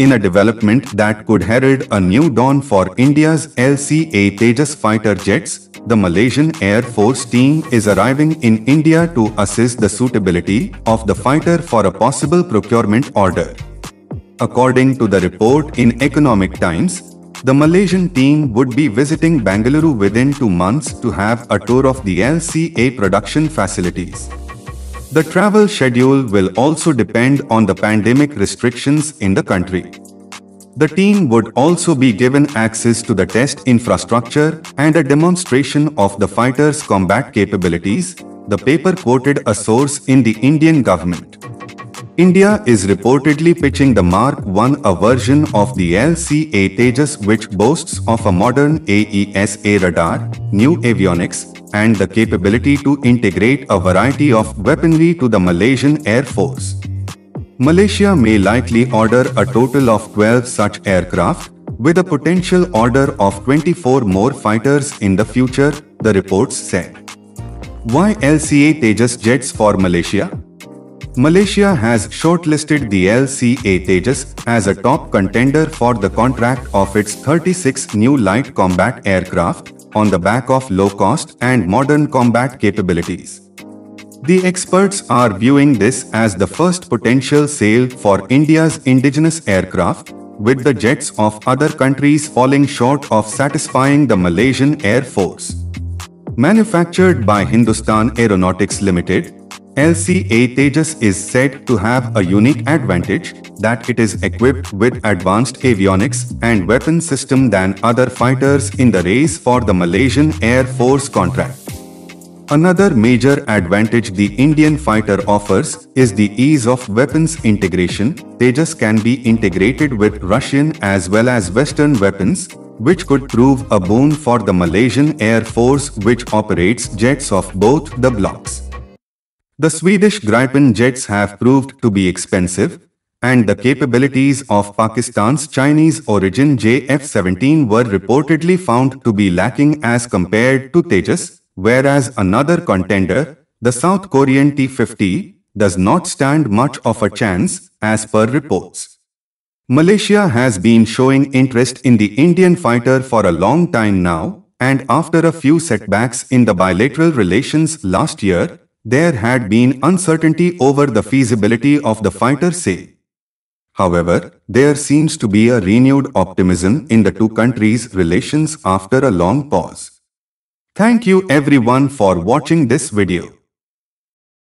In a development that could herald a new dawn for India's LCA Tejas fighter jets, the Malaysian Air Force team is arriving in India to assess the suitability of the fighter for a possible procurement order. According to the report in Economic Times, the Malaysian team would be visiting Bengaluru within 2 months to have a tour of the LCA production facilities. The travel schedule will also depend on the pandemic restrictions in the country. The team would also be given access to the test infrastructure and a demonstration of the fighter's combat capabilities, the paper quoted a source in the Indian government. India is reportedly pitching the Mark 1, a version of the LCA Tejas which boasts of a modern AESA radar, new avionics, and the capability to integrate a variety of weaponry to the Malaysian Air Force. Malaysia may likely order a total of 12 such aircraft, with a potential order of 24 more fighters in the future, the reports said. Why LCA Tejas jets for Malaysia? Malaysia has shortlisted the LCA Tejas as a top contender for the contract of its 36 new light combat aircraft on the back of low-cost and modern combat capabilities. The experts are viewing this as the first potential sale for India's indigenous aircraft, with the jets of other countries falling short of satisfying the Malaysian Air Force. Manufactured by Hindustan Aeronautics Limited, LCA Tejas is said to have a unique advantage that it is equipped with advanced avionics and weapon system than other fighters in the race for the Malaysian Air Force contract. Another major advantage the Indian fighter offers is the ease of weapons integration. Tejas can be integrated with Russian as well as Western weapons, which could prove a boon for the Malaysian Air Force, which operates jets of both the blocks. The Swedish Gripen jets have proved to be expensive, and the capabilities of Pakistan's Chinese origin JF-17 were reportedly found to be lacking as compared to Tejas, whereas another contender, the South Korean T-50, does not stand much of a chance, as per reports. Malaysia has been showing interest in the Indian fighter for a long time now, and after a few setbacks in the bilateral relations last year, there had been uncertainty over the feasibility of the fighter sale. However, there seems to be a renewed optimism in the two countries' relations after a long pause. Thank you everyone for watching this video.